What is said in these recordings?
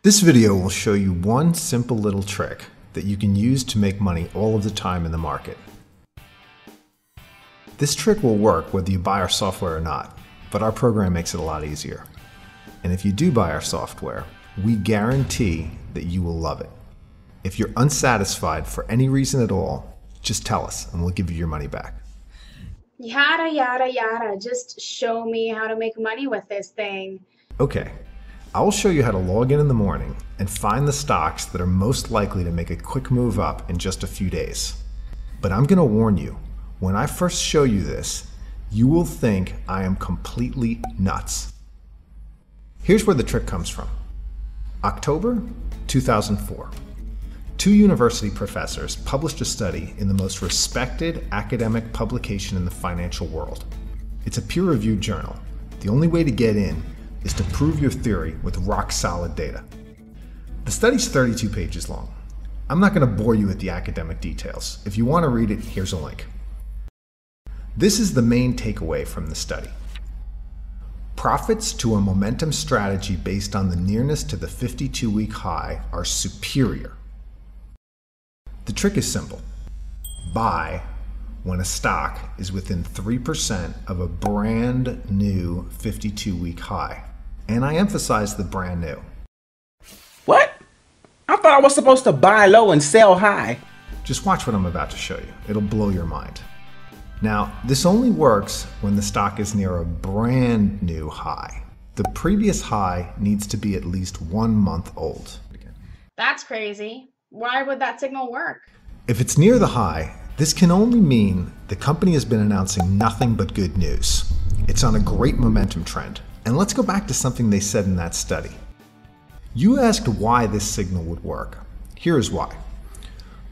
This video will show you one simple little trick that you can use to make money all of the time in the market. This trick will work whether you buy our software or not, but our program makes it a lot easier. And if you do buy our software, we guarantee that you will love it. If you're unsatisfied for any reason at all, just tell us and we'll give you your money back. Yada, yada, yada. Just show me how to make money with this thing. Okay, I will show you how to log in the morning and find the stocks that are most likely to make a quick move up in just a few days. But I'm going to warn you, when I first show you this, you will think I am completely nuts. Here's where the trick comes from. October 2004. Two university professors published a study in the most respected academic publication in the financial world. It's a peer-reviewed journal. The only way to get in is to prove your theory with rock-solid data. The study's 32 pages long. I'm not going to bore you with the academic details. If you want to read it, here's a link. This is the main takeaway from the study. Profits to a momentum strategy based on the nearness to the 52-week high are superior. The trick is simple. Buy when a stock is within 3% of a brand new 52-week high. And I emphasize the brand new. What? I thought I was supposed to buy low and sell high. Just watch what I'm about to show you. It'll blow your mind. Now, this only works when the stock is near a brand new high. The previous high needs to be at least 1 month old. That's crazy. Why would that signal work? If it's near the high, this can only mean the company has been announcing nothing but good news. It's on a great momentum trend. And let's go back to something they said in that study. You asked why this signal would work. Here's why.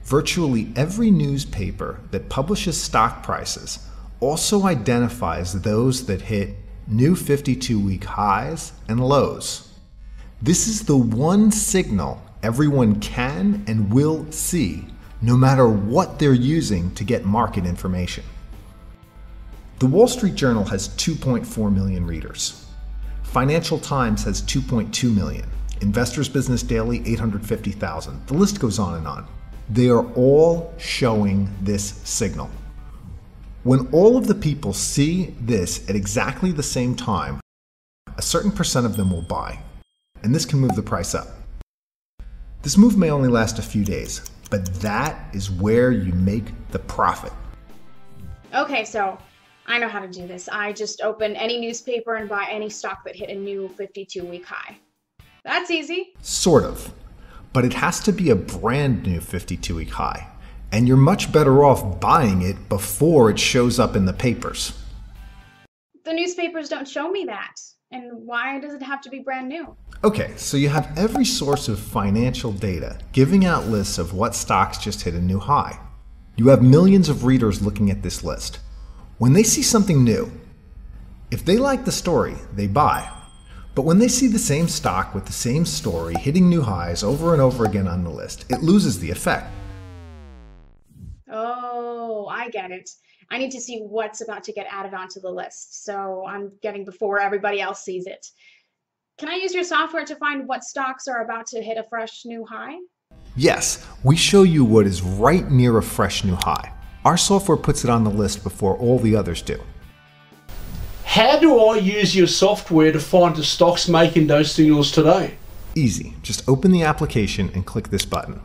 Virtually every newspaper that publishes stock prices also identifies those that hit new 52-week highs and lows. This is the one signal everyone can and will see, no matter what they're using to get market information. The Wall Street Journal has 2.4 million readers. Financial Times has 2.2 million. Investors Business Daily, 850,000. The list goes on and on. They are all showing this signal. When all of the people see this at exactly the same time, a certain percent of them will buy, and this can move the price up. This move may only last a few days, but that is where you make the profit. Okay, so I know how to do this. I just open any newspaper and buy any stock that hit a new 52-week high. That's easy. Sort of. But it has to be a brand new 52-week high. And you're much better off buying it before it shows up in the papers. The newspapers don't show me that. And why does it have to be brand new? Okay, so you have every source of financial data giving out lists of what stocks just hit a new high. You have millions of readers looking at this list. When they see something new, if they like the story, they buy. But when they see the same stock with the same story hitting new highs over and over again on the list, it loses the effect. Oh, I get it. I need to see what's about to get added onto the list, so I'm getting before everybody else sees it. Can I use your software to find what stocks are about to hit a fresh new high? Yes, we show you what is right near a fresh new high. Our software puts it on the list before all the others do. How do I use your software to find the stocks making those signals today? Easy. Just open the application and click this button.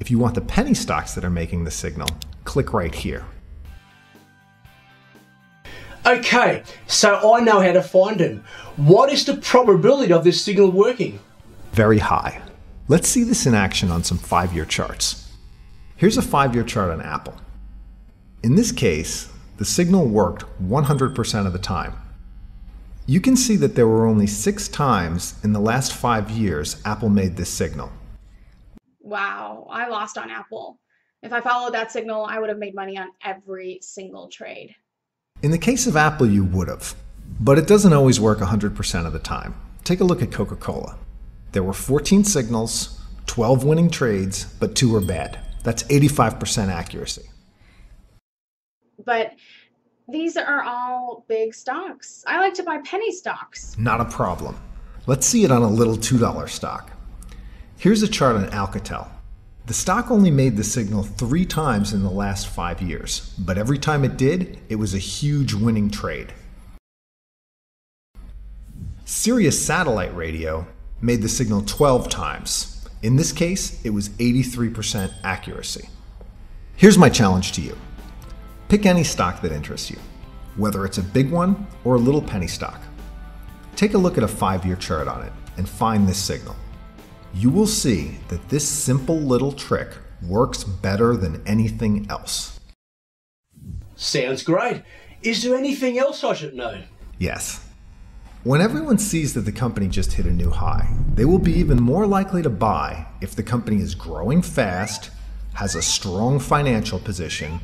If you want the penny stocks that are making the signal, click right here. Okay, so I know how to find them. What is the probability of this signal working? Very high. Let's see this in action on some 5-year charts. Here's a 5-year chart on Apple. In this case, the signal worked 100% of the time. You can see that there were only 6 times in the last 5 years Apple made this signal. Wow, I lost on Apple. If I followed that signal, I would have made money on every single trade. In the case of Apple, you would have. But it doesn't always work 100% of the time. Take a look at Coca-Cola. There were 14 signals, 12 winning trades, but 2 were bad. That's 85% accuracy. But these are all big stocks. I like to buy penny stocks. Not a problem. Let's see it on a little $2 stock. Here's a chart on Alcatel. The stock only made the signal 3 times in the last 5 years, but every time it did, it was a huge winning trade. Sirius Satellite Radio made the signal 12 times. In this case, it was 83% accuracy. Here's my challenge to you. Pick any stock that interests you, whether it's a big one or a little penny stock. Take a look at a 5-year chart on it and find this signal. You will see that this simple little trick works better than anything else. Sounds great. Is there anything else I should know? Yes. When everyone sees that the company just hit a new high, they will be even more likely to buy if the company is growing fast, has a strong financial position,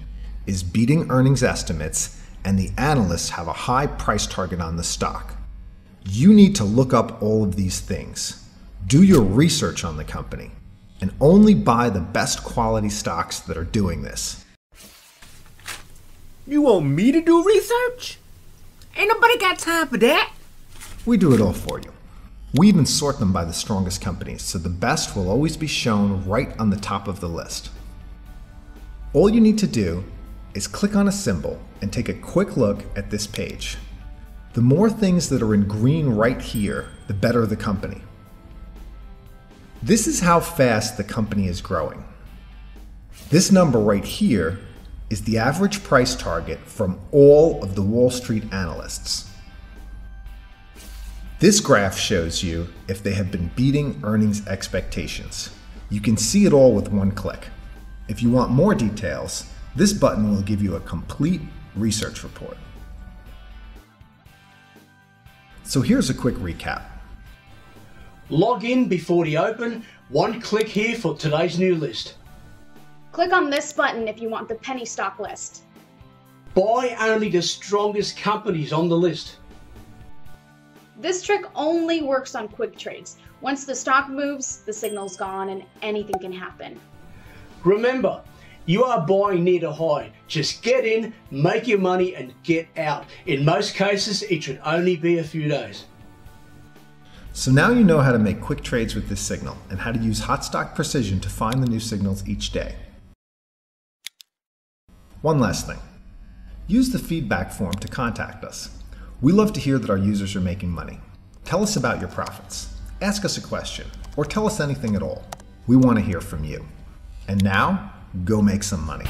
is beating earnings estimates, and the analysts have a high price target on the stock. You need to look up all of these things. Do your research on the company, and only buy the best quality stocks that are doing this. You want me to do research? Ain't nobody got time for that. We do it all for you. We even sort them by the strongest companies, so the best will always be shown right on the top of the list. All you need to do is click on a symbol and take a quick look at this page. The more things that are in green right here, the better the company. This is how fast the company is growing. This number right here is the average price target from all of the Wall Street analysts. This graph shows you if they have been beating earnings expectations. You can see it all with one click. If you want more details, this button will give you a complete research report. So here's a quick recap. Log in before the open. One click here for today's new list. Click on this button if you want the penny stock list. Buy only the strongest companies on the list. This trick only works on quick trades. Once the stock moves, the signal's gone and anything can happen. Remember, you are buying near the high. Just get in, make your money, and get out. In most cases, it should only be a few days. So now you know how to make quick trades with this signal and how to use Hotstocked Precision to find the new signals each day. One last thing. Use the feedback form to contact us. We love to hear that our users are making money. Tell us about your profits. Ask us a question, or tell us anything at all. We want to hear from you. And now, go make some money.